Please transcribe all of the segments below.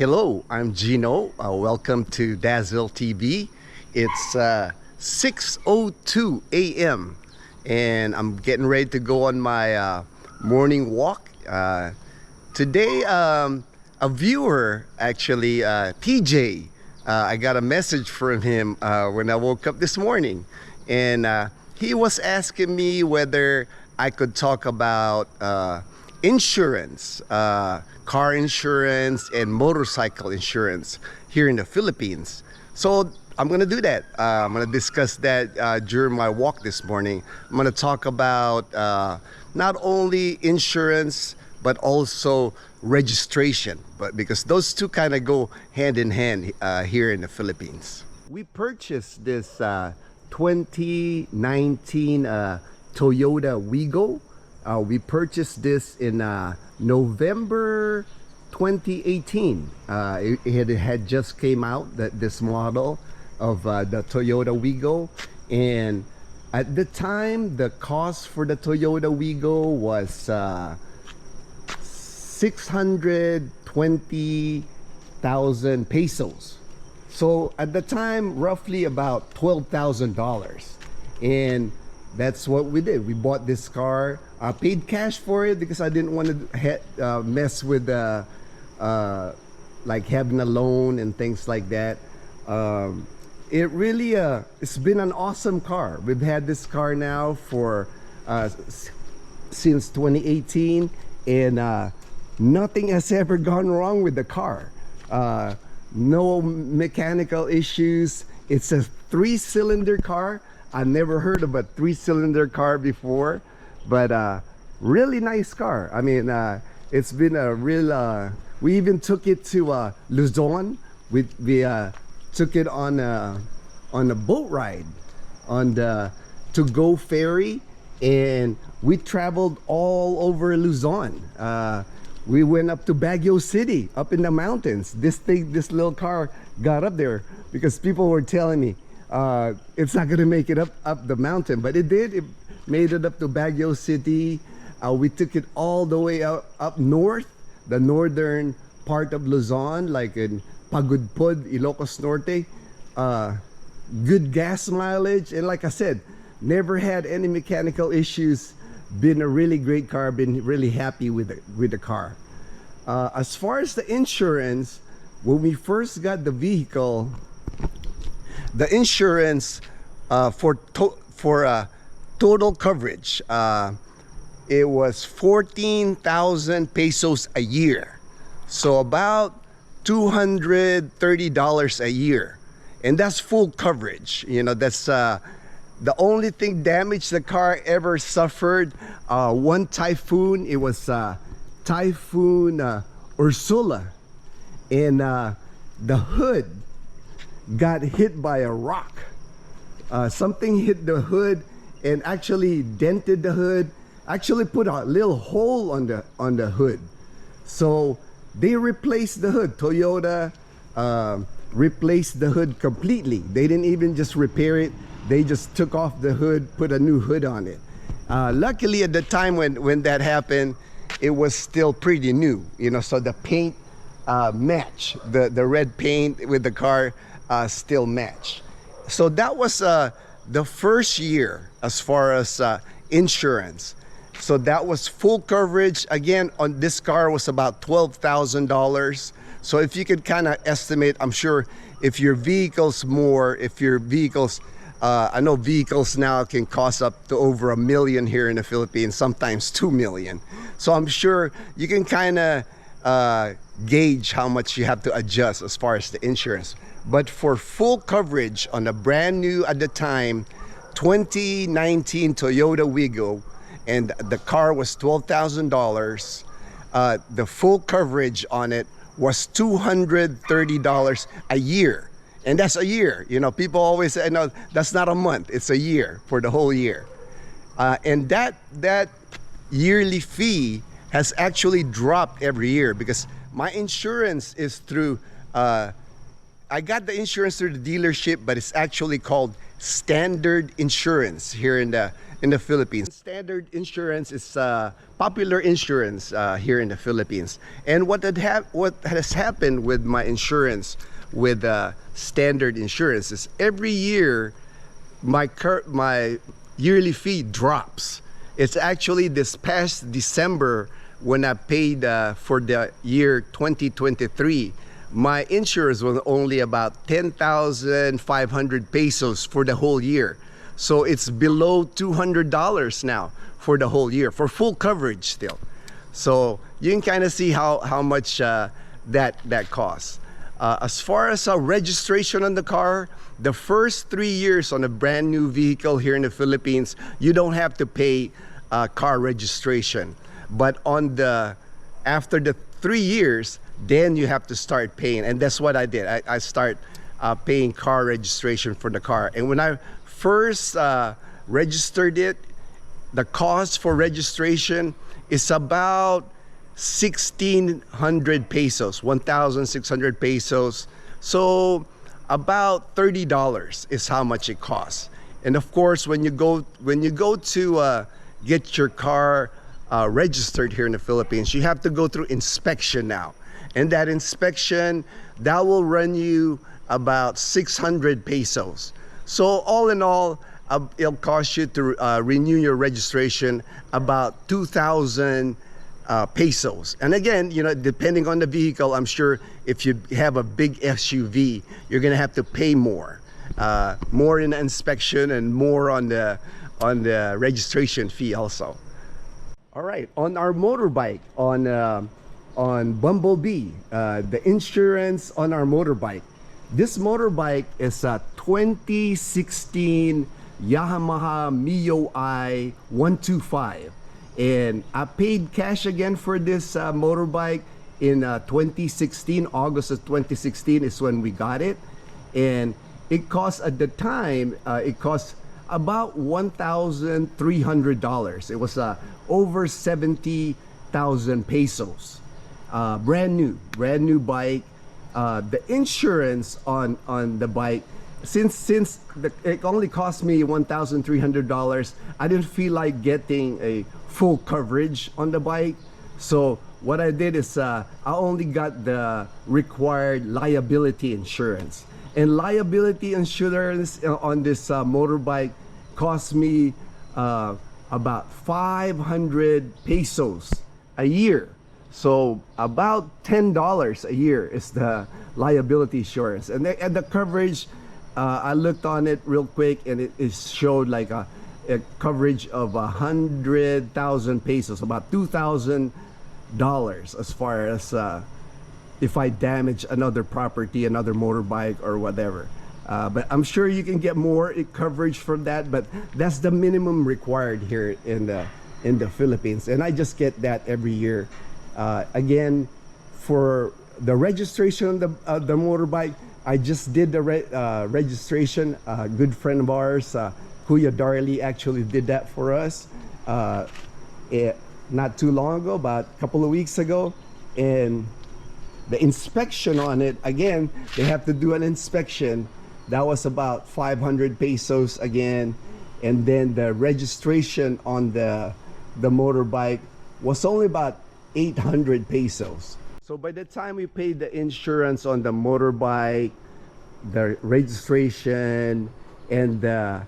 Hello, I'm Gino. Welcome to Dazzle TV. It's 6:02 a.m. and I'm getting ready to go on my morning walk. Today, a viewer, actually, TJ, I got a message from him when I woke up this morning, and he was asking me whether I could talk about insurance, car insurance and motorcycle insurance here in the Philippines. So I'm gonna do that. I'm gonna discuss that during my walk this morning. I'm gonna talk about not only insurance but also registration, but because those two kind of go hand in hand here in the Philippines. We purchased this 2019 Toyota Wigo. We purchased this in November 2018. It had just came out, this model of the Toyota Wigo, and at the time the cost for the Toyota Wigo was 620,000 pesos. So at the time, roughly about $12,000, and that's what we did. We bought this car. I paid cash for it because I didn't want to mess with like having a loan and things like that. It really it's been an awesome car. We've had this car now for since 2018, and nothing has ever gone wrong with the car. No mechanical issues. It's a 3-cylinder car. I never heard of a 3-cylinder car before, but really nice car. I mean, it's been a real we even took it to Luzon. We took it on a boat ride on the to-go ferry, and we traveled all over Luzon. We went up to Baguio City, up in the mountains. This little car got up there because people were telling me it's not gonna make it up the mountain, but it did. It made it up to Baguio City. We took it all the way up north, the northern part of Luzon, like in Pagudpod, Ilocos Norte. Good gas mileage, and like I said, never had any mechanical issues. Been a really great car. Been really happy with the car. As far as the insurance, when we first got the vehicle, the insurance for total coverage, it was 14,000 pesos a year, so about $230 a year, and that's full coverage. You know, that's the only thing damage the car ever suffered, one typhoon. It was Typhoon Ursula, and the hood got hit by a rock. Something hit the hood and actually dented the hood, actually put a little hole on the hood. So they replaced the hood. Toyota replaced the hood completely. They didn't even just repair it. They just took off the hood, put a new hood on it. Luckily, at the time when that happened, it was still pretty new, you know, so the paint match, the red paint with the car still match. So that was the first year as far as insurance. So that was full coverage. Again, on this car was about $12,000. So if you could kind of estimate, I'm sure if your vehicle's more, if your vehicle's I know vehicles now can cost up to over $1 million here in the Philippines, sometimes $2 million. So I'm sure you can kind of gauge how much you have to adjust as far as the insurance. But for full coverage on a brand new, at the time, 2019 Toyota Wigo, and the car was $12,000, the full coverage on it was $230 a year. And that's a year. You know, people always say, no, that's not a month. It's a year, for the whole year. And that yearly fee has actually dropped every year because my insurance is through, I got the insurance through the dealership, but it's actually called standard insurance here in the Philippines. Standard insurance is popular insurance here in the Philippines. And what has happened with my insurance with standard insurance is every year my yearly fee drops. It's actually this past December when I paid for the year 2023. My insurance was only about 10,500 pesos for the whole year. So it's below $200 now for the whole year for full coverage still. So you can kind of see how much that costs. As far as registration on the car, the first 3 years on a brand new vehicle here in the Philippines, you don't have to pay car registration. But after the 3 years, then you have to start paying. And that's what I did. I start paying car registration for the car. And when I first registered it, the cost for registration is about 1,600 pesos, 1,600 pesos. So about $30 is how much it costs. And of course, when you go to get your car registered here in the Philippines, you have to go through inspection now. And that inspection, that will run you about 600 pesos. So all in all, it'll cost you to renew your registration about 2,000 pesos. And again, depending on the vehicle, I'm sure if you have a big SUV, you're gonna have to pay more in the inspection and more on the registration fee also. All right, on our motorbike, on Bumblebee, the insurance on our motorbike. This motorbike is a 2016 Yamaha Mio I 125. And I paid cash again for this motorbike in 2016. August of 2016 is when we got it. And it cost at the time, it cost about $1,300. It was over 70,000 pesos. Brand new bike. The insurance on the bike, since it only cost me $1,300, I didn't feel like getting a full coverage on the bike. So what I did is I only got the required liability insurance. And liability insurance on this motorbike cost me about 500 pesos a year. So about $10 a year is the liability insurance. And the coverage, I looked on it real quick, and it showed like a coverage of 100,000 pesos, about $2,000, as far as if I damage another property, another motorbike or whatever. But I'm sure you can get more coverage from that, but that's the minimum required here in the Philippines. And I just get that every year. Again, for the registration of the motorbike, I just did the registration. A good friend of ours, Kuya Darley, actually did that for us not too long ago, about a couple of weeks ago. And the inspection on it, again, they have to do an inspection. That was about 500 pesos again. And then the registration on the motorbike was only about 800 pesos. So by the time we paid the insurance on the motorbike, the registration, and the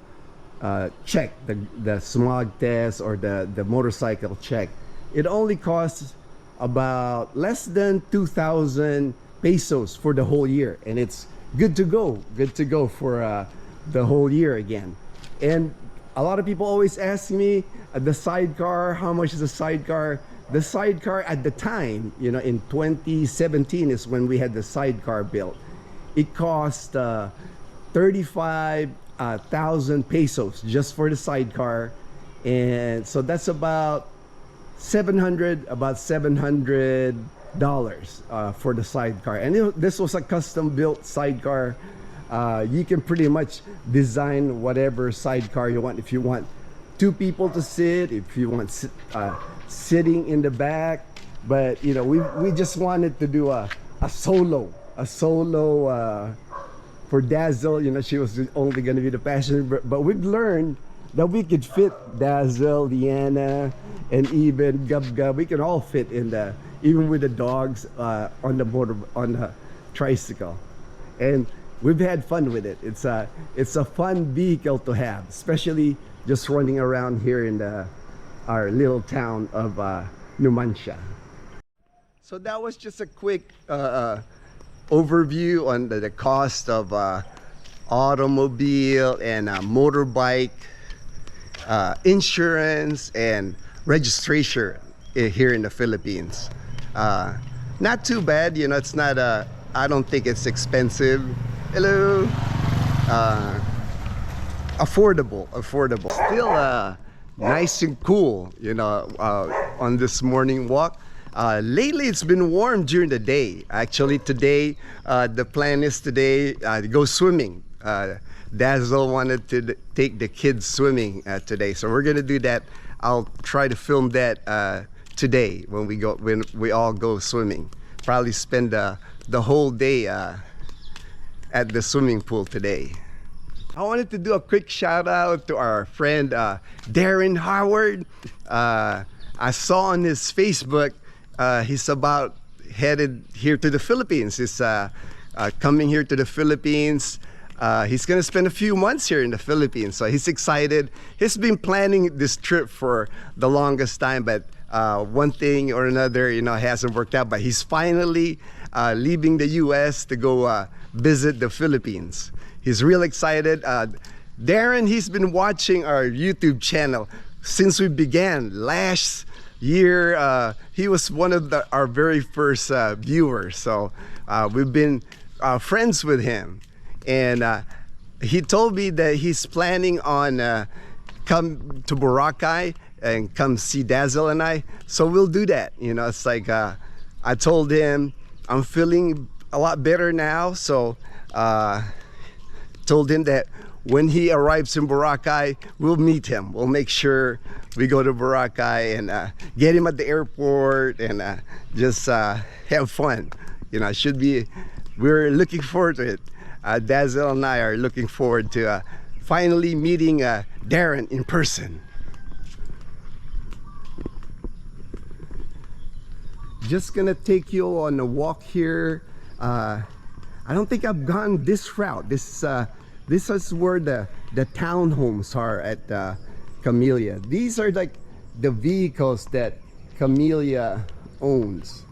check, the smog test or the motorcycle check, it only costs about less than 2,000 pesos for the whole year. And it's good to go for the whole year again. And a lot of people always ask me, the sidecar, how much is the sidecar? The sidecar at the time, in 2017 is when we had the sidecar built. It cost 35,000 pesos just for the sidecar. And so that's about $700 for the sidecar. And this was a custom built sidecar. You can pretty much design whatever sidecar you want. If you want 2 people to sit, if you want sitting in the back, but we just wanted to do a solo for Dazzle, you know, she was only going to be the passenger, but we've learned that we could fit Dazzle, Leanna, and even Gub Gub. We can all fit in the, even with the dogs on the tricycle, and we've had fun with it. It's a fun vehicle to have, especially just running around here in our little town of Numancia. So that was just a quick overview on the cost of automobile and motorbike insurance and registration here in the Philippines. Not too bad, you know. It's not I don't think it's expensive. Hello. Affordable. Still nice and cool, you know, on this morning walk. Lately it's been warm during the day. Actually today, the plan is today to go swimming. Dazzle wanted to take the kids swimming today, so we're gonna do that. I'll try to film that today when we all go swimming. Probably spend the whole day at the swimming pool today. I wanted to do a quick shout out to our friend Darren Howard. I saw on his Facebook he's about headed here to the Philippines. He's coming here to the Philippines. He's gonna spend a few months here in the Philippines, so he's excited. He's been planning this trip for the longest time, but one thing or another, you know, hasn't worked out. But he's finally leaving the US to go visit the Philippines. He's real excited. Darren, he's been watching our YouTube channel since we began last year. He was one of our very first viewers, so we've been friends with him, and he told me that he's planning on come to Boracay and come see Dazzle and I, so we'll do that. You know, it's like I told him I'm feeling a lot better now, so told him that when he arrives in Boracay, we'll meet him. We'll make sure we go to Boracay and get him at the airport and just have fun. You know, we're looking forward to it. Dazzle and I are looking forward to finally meeting Darren in person. Just gonna take you on a walk here. I don't think I've gone this route. This is where the townhomes are at Camellia. These are like the vehicles that Camellia owns.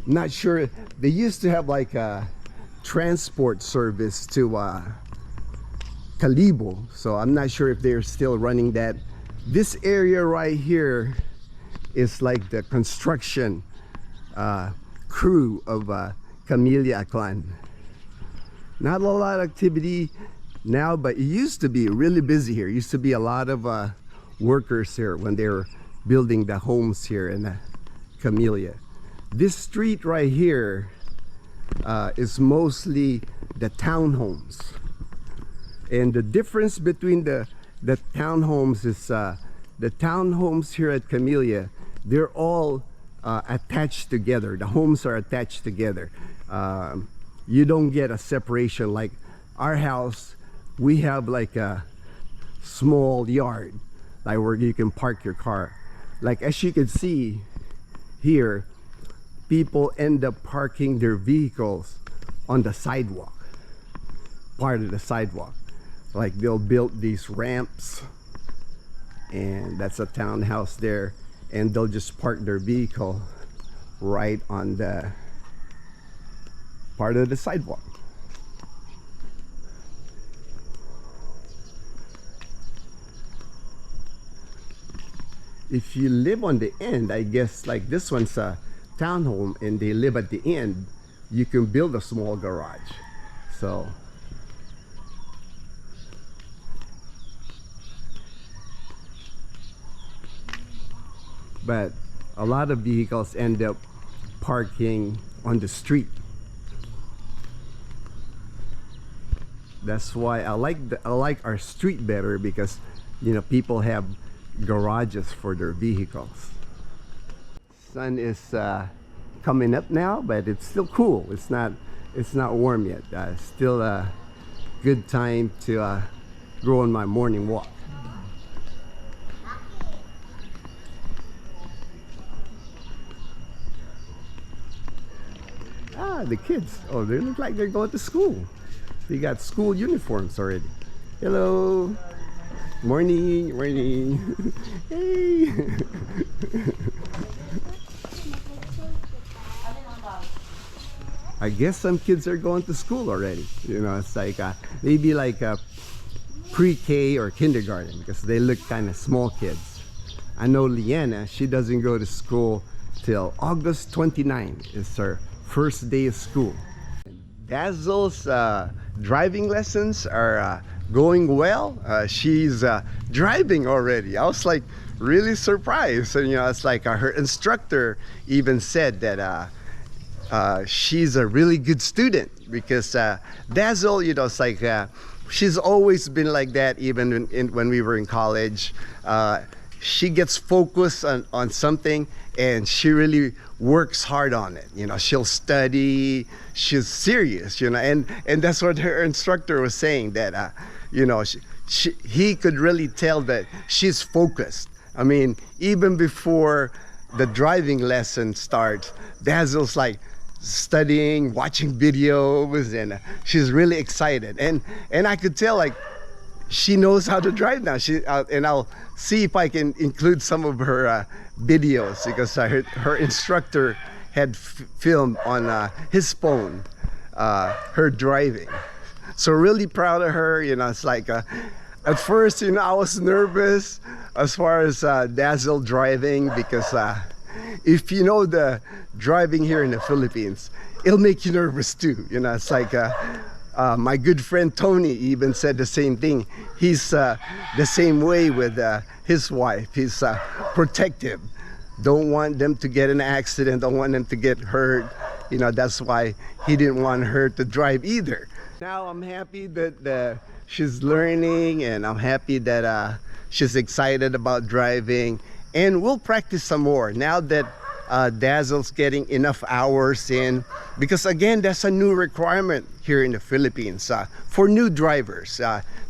Not sure, they used to have like a transport service to Calibo, so I'm not sure if they're still running that. This area right here is like the construction crew of Camellia Clan. Not a lot of activity now, but it used to be really busy here. It used to be a lot of workers here when they were building the homes here in Camellia. This street right here is mostly the townhomes, and the difference between the townhomes is the townhomes here at Camellia, they're all attached together. The homes are attached together. You don't get a separation like our house. We have like a small yard, like where you can park your car. Like as you can see here, people end up parking their vehicles on the sidewalk, part of the sidewalk. Like they'll build these ramps, and that's a townhouse there, and they'll just park their vehicle right on the part of the sidewalk. If you live on the end, I guess like this one's a townhome and they live at the end, you can build a small garage. So but a lot of vehicles end up parking on the street. That's why I like our street better, because you know, people have garages for their vehicles. Sun is coming up now, but it's still cool. It's not warm yet. Still good time to go on my morning walk. Ah, the kids. Oh, they look like they're going to school. They got school uniforms already. Hello. Morning. Morning. Hey. I guess some kids are going to school already. You know, it's like maybe like a pre-K or kindergarten, because they look kind of small kids. I know Leanna, she doesn't go to school till August 29 is her first day of school. Dazzle's driving lessons are going well. She's driving already. I was like really surprised. And, you know, it's like her instructor even said that she's a really good student, because Dazzle, you know, it's like she's always been like that. Even when we were in college, she gets focused on something, and she really works hard on it. You know, she'll study, she's serious, you know, and that's what her instructor was saying, that you know, he could really tell that she's focused. I mean, even before the driving lesson starts, Dazzle's like studying, watching videos, and she's really excited, and I could tell like she knows how to drive now. And I'll see if I can include some of her videos, because her instructor had filmed on his phone her driving. So really proud of her. You know, it's like at first, you know, I was nervous as far as Dazzle driving, because if you know the driving here in the Philippines, it'll make you nervous too. You know, it's like my good friend Tony even said the same thing. He's the same way with his wife. He's protective. Don't want them to get in an accident, don't want them to get hurt. You know, that's why he didn't want her to drive either. Now I'm happy that she's learning, and I'm happy that she's excited about driving, and we'll practice some more now that Dazzle's getting enough hours in, because again, that's a new requirement here in the Philippines for new drivers.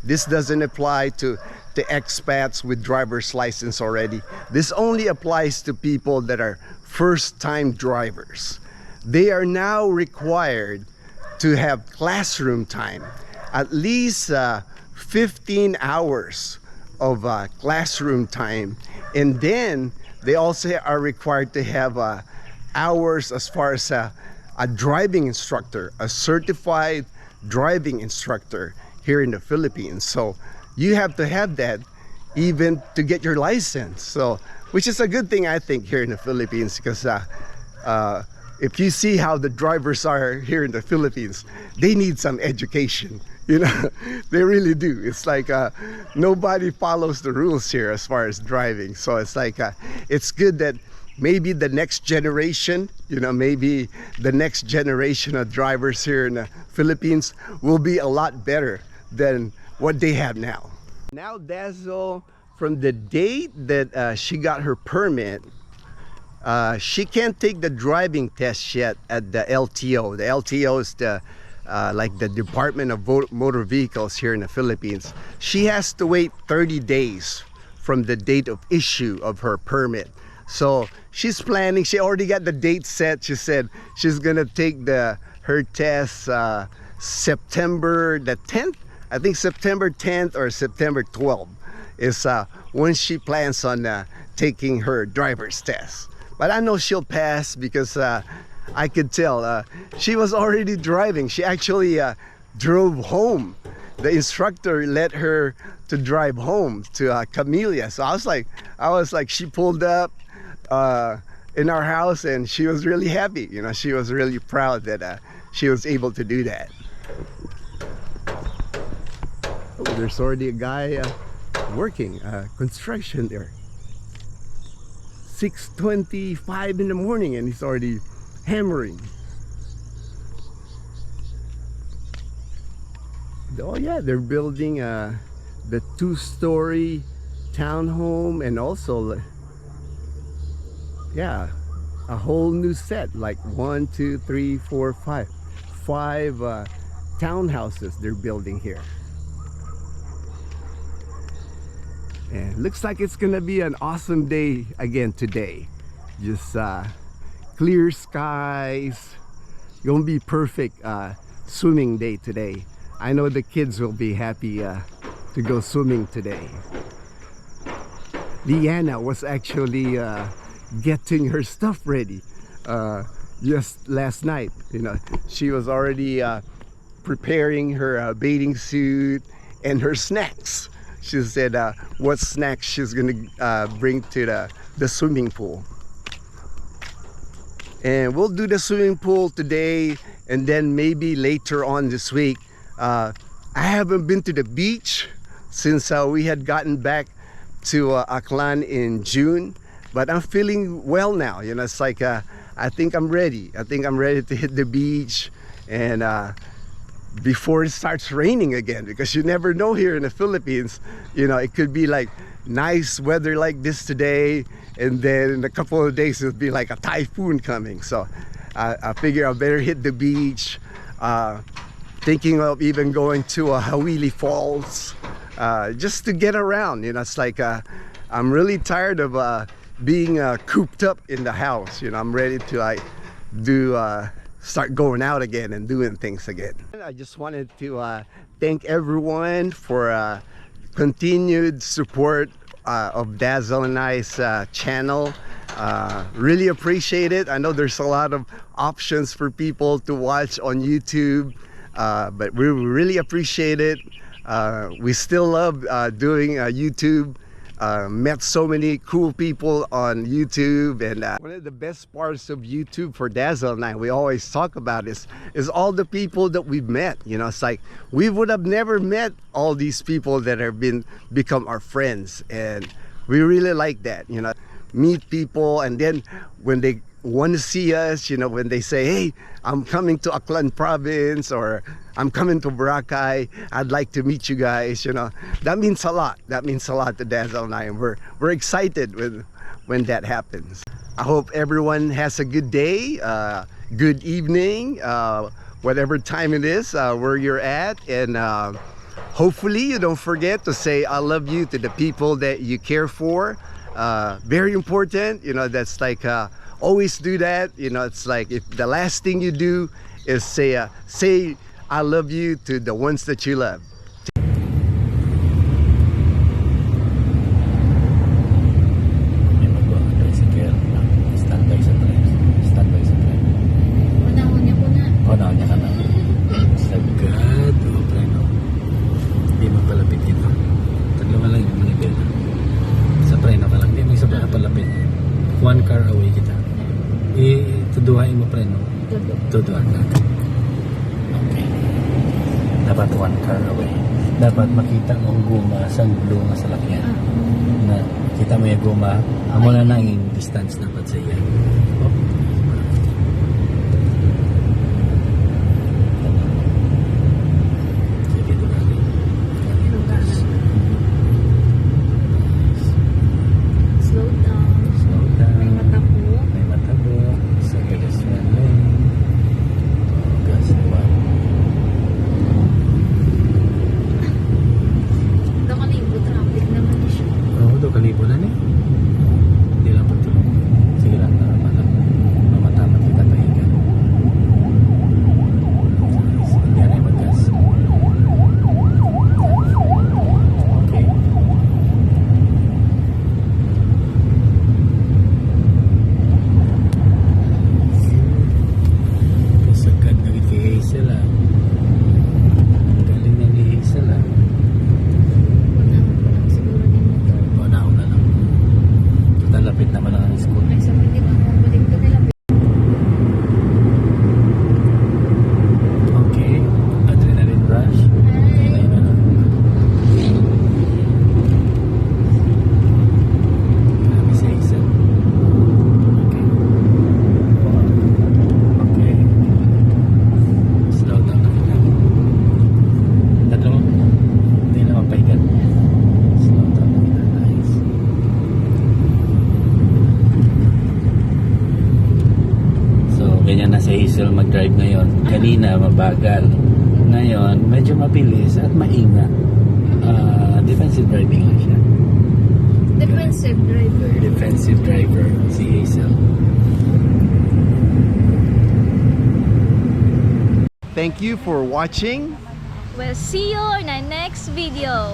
This doesn't apply to expats with driver's license already. This only applies to people that are first-time drivers. They are now required to have classroom time, at least 15 hours of classroom time, and then they also are required to have hours as far as a driving instructor, a certified driving instructor here in the Philippines. So you have to have that even to get your license. So, which is a good thing, I think, here in the Philippines, because if you see how the drivers are here in the Philippines, they need some education. You know, they really do. It's like nobody follows the rules here as far as driving. So it's like it's good that maybe the next generation, you know, maybe the next generation of drivers here in the Philippines will be a lot better than what they have now. Now Dazzle, from the date that she got her permit, she can't take the driving test yet at the LTO. The LTO is the like the Department of Motor Vehicles here in the Philippines. She has to wait 30 days from the date of issue of her permit. So she's planning, she already got the date set. She said she's gonna take her test September the 10th. I think September 10th or September 12th is when she plans on taking her driver's test. But I know she'll pass, because I could tell she was already driving. She actually drove home. The instructor let her to drive home to Camellia. So I was like, she pulled up in our house, and she was really happy. You know, she was really proud that she was able to do that. Oh, there's already a guy working construction there. 6:25 in the morning, and he's already hammering. Oh yeah, they're building the 2-story townhome, and also yeah, a whole new set, like 1, 2, 3, 4, 5 townhouses they're building here. And looks like it's gonna be an awesome day again today. Just clear skies. Gonna be perfect swimming day today. I know the kids will be happy to go swimming today. Leanna was actually getting her stuff ready just last night. You know, she was already preparing her bathing suit and her snacks. She said what snacks she's gonna bring to the swimming pool. And we'll do the swimming pool today, and then maybe later on this week. I haven't been to the beach since we had gotten back to Aklan in June, but I'm feeling well now. You know, it's like I think I'm ready. I think I'm ready to hit the beach, and before it starts raining again, because you never know here in the Philippines. You know, it could be like nice weather like this today, and then in a couple of days it'll be like a typhoon coming. So I figure I better hit the beach. Thinking of even going to Hawili Falls just to get around. You know, it's like I'm really tired of being cooped up in the house. You know, I'm ready to like start going out again and doing things again. I just wanted to thank everyone for continued support of Dazzle and I's channel. Really appreciate it. I know there's a lot of options for people to watch on YouTube, but we really appreciate it. We still love doing YouTube. Met so many cool people on YouTube, and one of the best parts of YouTube for Dazzle and I, we always talk about is all the people that we've met. You know, it's like we would have never met all these people that have become our friends, and we really like that. You know, meet people, and then when they want to see us, you know, when they say, hey, I'm coming to Aklan province, or I'm coming to Boracay, I'd like to meet you guys, you know, that means a lot. That means a lot to Dazzle and I, and we're excited when that happens. I hope everyone has a good day, good evening, whatever time it is where you're at, and hopefully you don't forget to say I love you to the people that you care for. Very important, you know, that's like always do that. You know, it's like if the last thing you do is say I love you to the ones that you love. One car away kita. Tuduhain mo pre, no? Tuduhan ka. Okay. Dapat one car away. Dapat makita mo ang guma sa blue nga salakyan. Na kita mo yung guma, amo na nang distance dapat sa iya. Oh. Ganyan na si Hazel mag-drive ngayon. Kanina mabagal. Ngayon, medyo mabilis at maingat. Defensive driving lang siya. Defensive driver. Defensive driver, si Hazel. Thank you for watching. We'll see you in our next video.